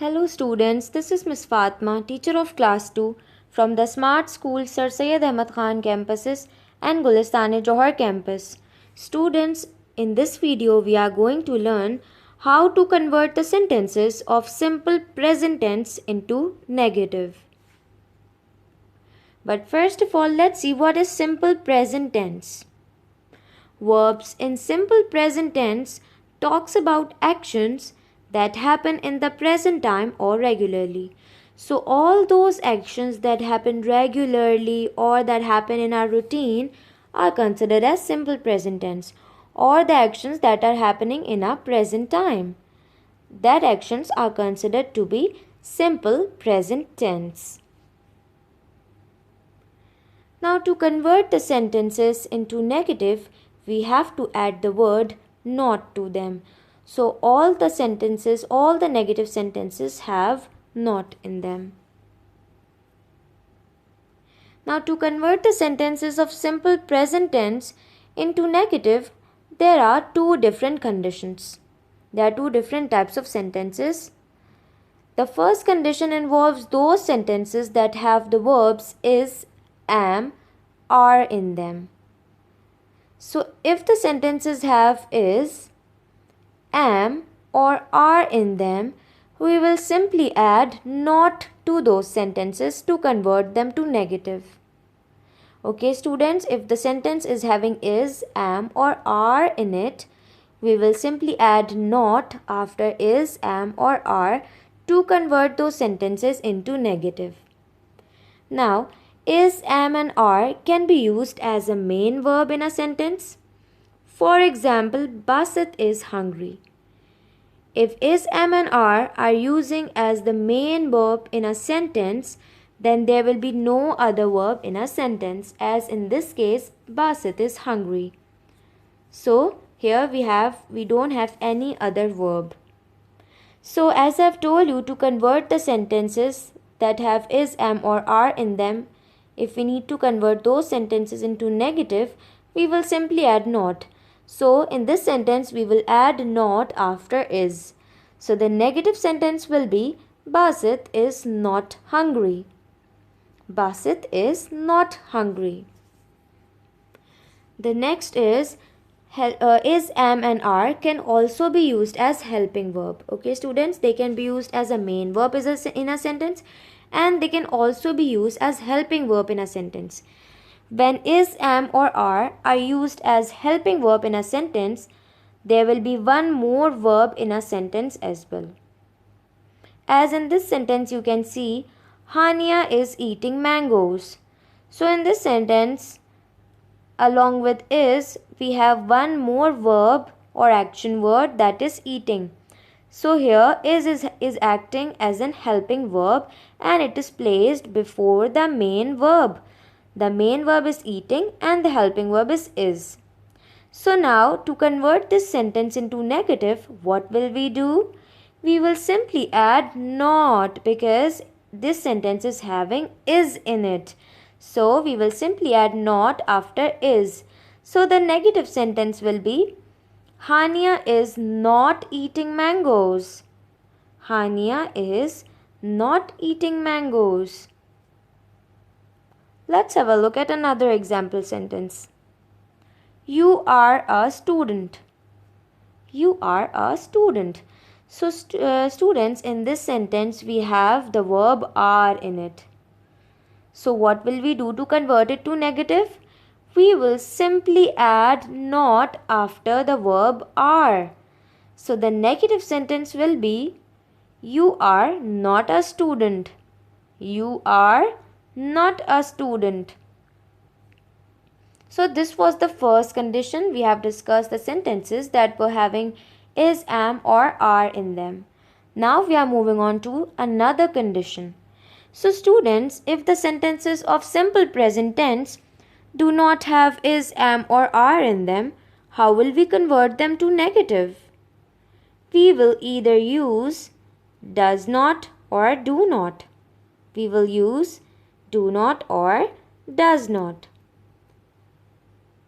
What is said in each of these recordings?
Hello students, this is Miss Fatma, teacher of class 2 from the Smart School Sir Syed Ahmad Khan campuses and Gulistan-e-Johar campus. Students, in this video we are going to learn how to convert the sentences of simple present tense into negative. But first of all, let's see what is simple present tense. Verbs in simple present tense talks about actions that happen in the present time or regularly. So all those actions that happen regularly or that happen in our routine are considered as simple present tense, or the actions that are happening in our present time. That actions are considered to be simple present tense. Now to convert the sentences into negative, we have to add the word not to them. So all the negative sentences have not in them. Now to convert the sentences of simple present tense into negative, there are two different conditions. There are two different types of sentences. The first condition involves those sentences that have the verbs is, am, are in them. So if the sentences have is, am or are in them, we will simply add not to those sentences to convert them to negative. Okay students, if the sentence is having is, am or are in it, we will simply add not after is, am or are to convert those sentences into negative. Now, is, am and are can be used as a main verb in a sentence. For example, Basit is hungry. If is, am and are using as the main verb in a sentence, then there will be no other verb in a sentence, as in this case Basit is hungry. So here we don't have any other verb. So as I've told you, to convert the sentences that have is, am or are in them, if we need to convert those sentences into negative, we will simply add not. So in this sentence we will add not after is. So the negative sentence will be Basit is not hungry. Basit is not hungry. The next is, am and are can also be used as helping verb. Okay students, they can be used as a main verb in a sentence, and they can also be used as helping verb in a sentence. When is, am or are used as helping verb in a sentence, there will be one more verb in a sentence as well. As in this sentence you can see, Hania is eating mangoes. So in this sentence, along with is, we have one more verb or action word, that is eating. So here is acting as an helping verb, and it is placed before the main verb. The main verb is eating and the helping verb is. So now to convert this sentence into negative, what will we do? We will simply add not, because this sentence is having is in it. So we will simply add not after is. So the negative sentence will be, Hania is not eating mangoes. Hania is not eating mangoes. Let's have a look at another example sentence. You are a student. You are a student. So students, in this sentence we have the verb are in it. So what will we do to convert it to negative? We will simply add not after the verb are. So the negative sentence will be, you are not a student. You are not a student. So this was the first condition. We have discussed the sentences that were having is, am or are in them. Now we are moving on to another condition. So students, if the sentences of simple present tense do not have is, am or are in them, how will we convert them to negative? We will either use does not or do not. We will use do not or does not.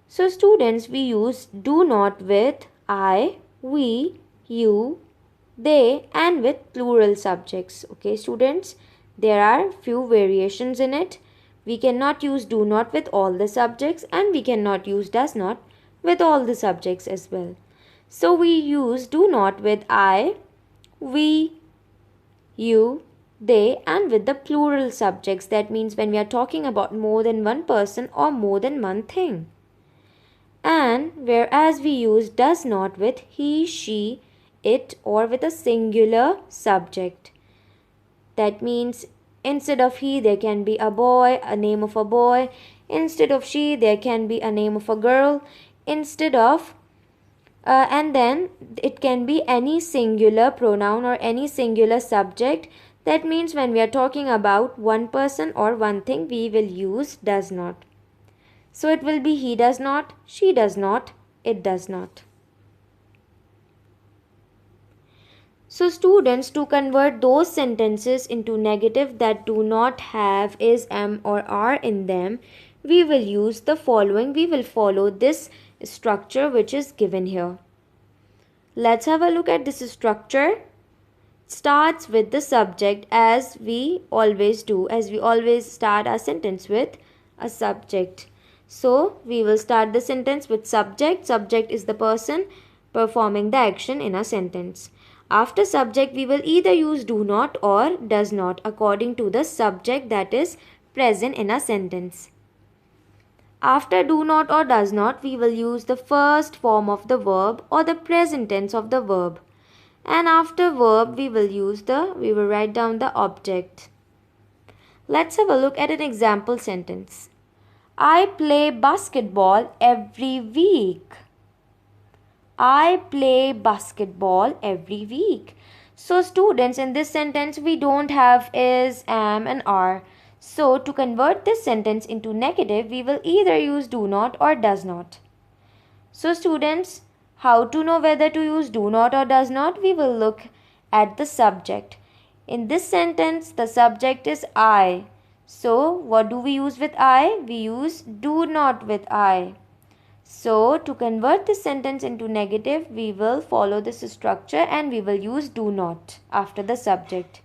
So students, we use do not with I, we, you, they, and with plural subjects. Okay, students, there are few variations in it. We cannot use do not with all the subjects, and we cannot use does not with all the subjects as well. So we use do not with I, we, you, they, and with the plural subjects. That means when we are talking about more than one person or more than one thing. And whereas we use does not with he, she, it, or with a singular subject. That means instead of he there can be a boy, a name of a boy. Instead of she there can be a name of a girl. Instead of and then it can be any singular pronoun or any singular subject. That means when we are talking about one person or one thing, we will use does not. So it will be he does not, she does not, it does not. So students, to convert those sentences into negative that do not have is, am, or are in them, we will use the following. We will follow this structure which is given here. Let's have a look at this structure. Starts with the subject, as we always do, as we always start our sentence with a subject. So we will start the sentence with subject. Subject is the person performing the action in a sentence. After subject, we will either use do not or does not according to the subject that is present in a sentence. After do not or does not, we will use the first form of the verb or the present tense of the verb. And after verb, we will write down the object. Let's have a look at an example sentence. I play basketball every week. I play basketball every week. So students, in this sentence we don't have is, am, and are. So to convert this sentence into negative, we will either use do not or does not. So students, how to know whether to use do not or does not? We will look at the subject. In this sentence, the subject is I. So what do we use with I? We use do not with I. So to convert this sentence into negative, we will follow this structure and we will use do not after the subject.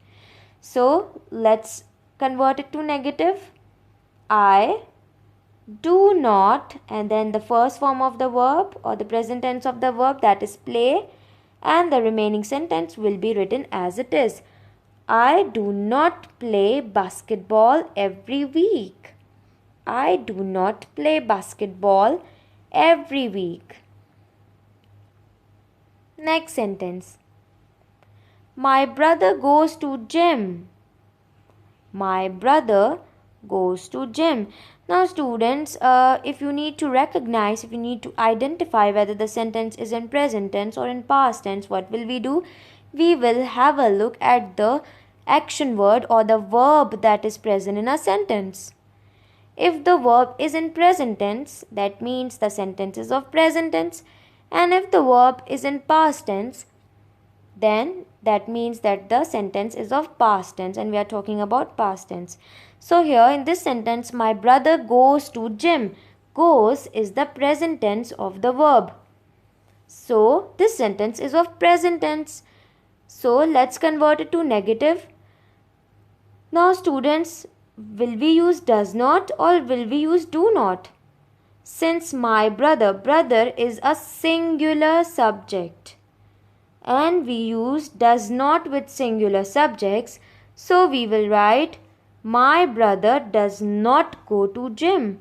So let's convert it to negative. I do not, and then the first form of the verb or the present tense of the verb, that is play, and the remaining sentence will be written as it is. I do not play basketball every week. I do not play basketball every week. Next sentence. My brother goes to gym. My brother goes to gym. Now students, if you need to recognize, if you need to identify whether the sentence is in present tense or in past tense, what will we do? We will have a look at the action word or the verb that is present in a sentence. If the verb is in present tense, that means the sentence is of present tense. And if the verb is in past tense, then that means that the sentence is of past tense and we are talking about past tense. So here in this sentence, my brother goes to gym. Goes is the present tense of the verb. So this sentence is of present tense. So let's convert it to negative. Now students, will we use does not or will we use do not? Since my brother is a singular subject and we use does not with singular subjects, so we will write my brother does not go to gym.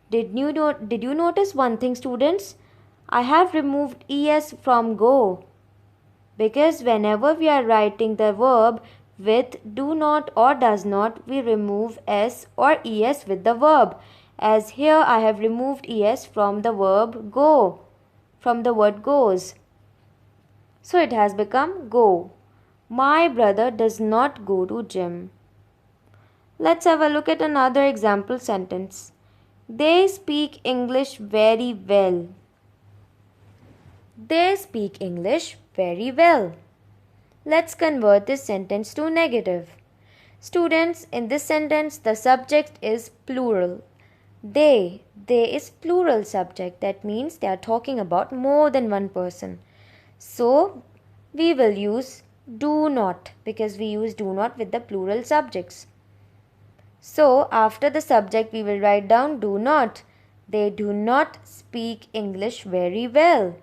Did you notice one thing, students? I have removed es from go, because whenever we are writing the verb with do not or does not, we remove s or es with the verb. As here I have removed es from the verb go, from the word goes. So it has become go. My brother does not go to gym. Let's have a look at another example sentence. They speak English very well. They speak English very well. Let's convert this sentence to negative. Students, in this sentence, the subject is plural. They is plural subject. That means they are talking about more than one person. So, we will use do not, because we use do not with the plural subjects. So after the subject we will write down do not. They do not speak English very well.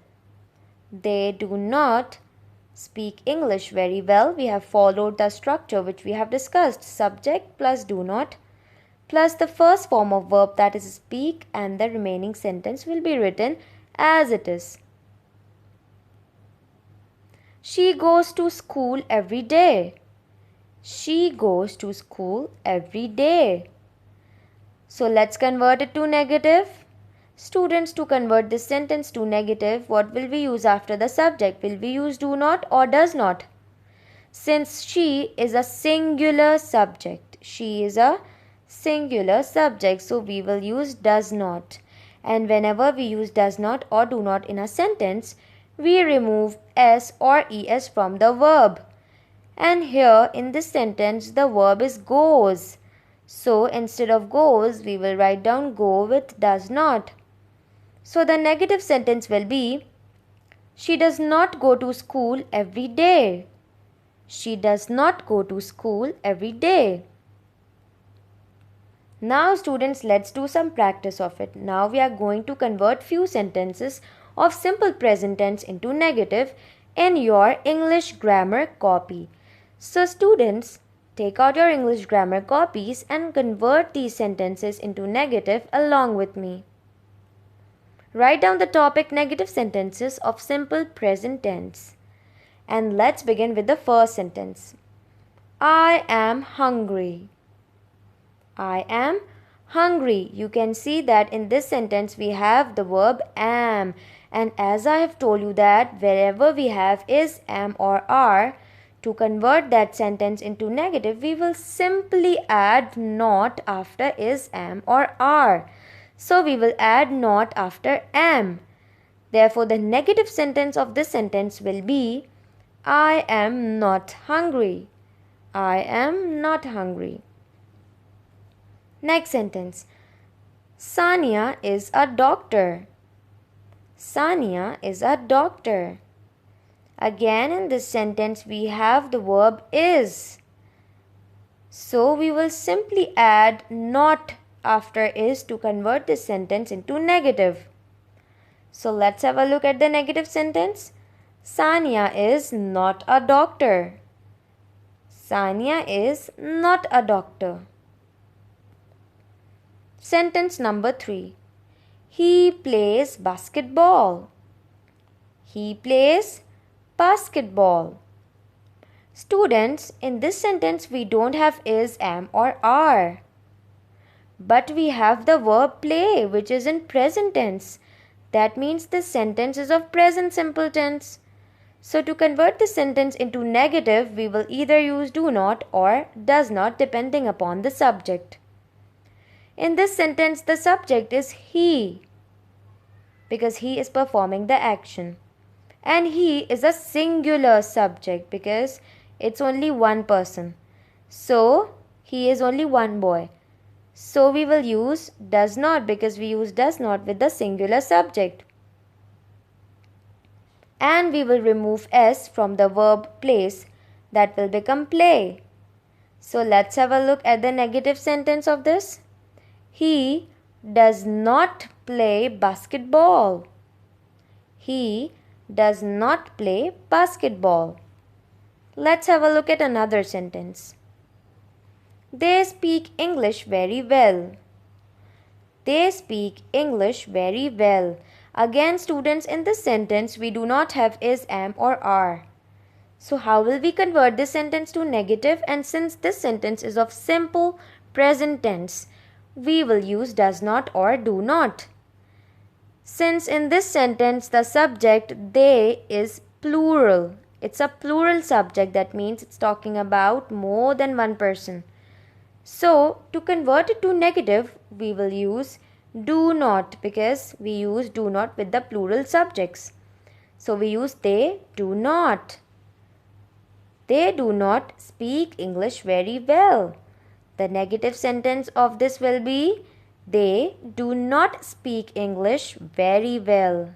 They do not speak English very well. We have followed the structure which we have discussed. Subject plus do not plus the first form of verb, that is speak, and the remaining sentence will be written as it is. She goes to school every day. She goes to school every day. So let's convert it to negative. Students, to convert this sentence to negative, what will we use after the subject? Will we use do not or does not? Since she is a singular subject. She is a singular subject. So we will use does not. And whenever we use does not or do not in a sentence, we remove s or es from the verb. And here in this sentence the verb is goes. So instead of goes we will write down go with does not. So the negative sentence will be she does not go to school every day. She does not go to school every day. Now students, let's do some practice of it. Now we are going to convert few sentences of simple present tense into negative in your English grammar copy. So students, take out your English grammar copies and convert these sentences into negative along with me. Write down the topic negative sentences of simple present tense. And let's begin with the first sentence. I am hungry. I am hungry. You can see that in this sentence we have the verb am. And as I have told you that wherever we have is, am or are, to convert that sentence into negative, we will simply add not after is, am or are. So we will add not after am. Therefore, the negative sentence of this sentence will be I am not hungry. I am not hungry. Next sentence. Sania is a doctor. Sania is a doctor. Again in this sentence we have the verb is. So we will simply add not after is to convert this sentence into negative. So let's have a look at the negative sentence. Sania is not a doctor. Sania is not a doctor. Sentence number 3. He plays basketball. He plays basketball. Students, in this sentence we don't have is, am or are. But we have the verb play, which is in present tense. That means this sentence is of present simple tense. So to convert this sentence into negative, we will either use do not or does not depending upon the subject. In this sentence, the subject is he, because he is performing the action. And he is a singular subject because it's only one person. So he is only one boy. So we will use does not because we use does not with the singular subject. And we will remove s from the verb plays. That will become play. So let's have a look at the negative sentence of this. He does not play basketball. He does not play basketball. Let's have a look at another sentence. They speak English very well. They speak English very well. Again, students, in this sentence, we do not have is, am or are. So how will we convert this sentence to negative? And since this sentence is of simple present tense, we will use does not or do not. Since in this sentence the subject they is plural. It's a plural subject, that means it's talking about more than one person. So to convert it to negative, we will use do not because we use do not with the plural subjects. So we use they do not. They do not speak English very well. The negative sentence of this will be they do not speak English very well.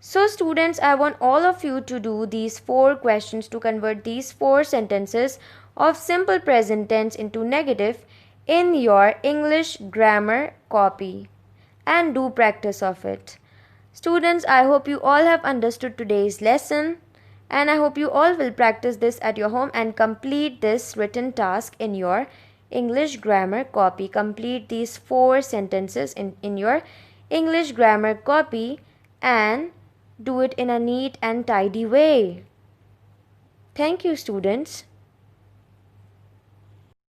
So students, I want all of you to do these 4 questions to convert these 4 sentences of simple present tense into negative in your English grammar copy and do practice of it. Students, I hope you all have understood today's lesson, and I hope you all will practice this at your home and complete this written task in your English grammar copy. Complete these 4 sentences in your English grammar copy and do it in a neat and tidy way. Thank you, students.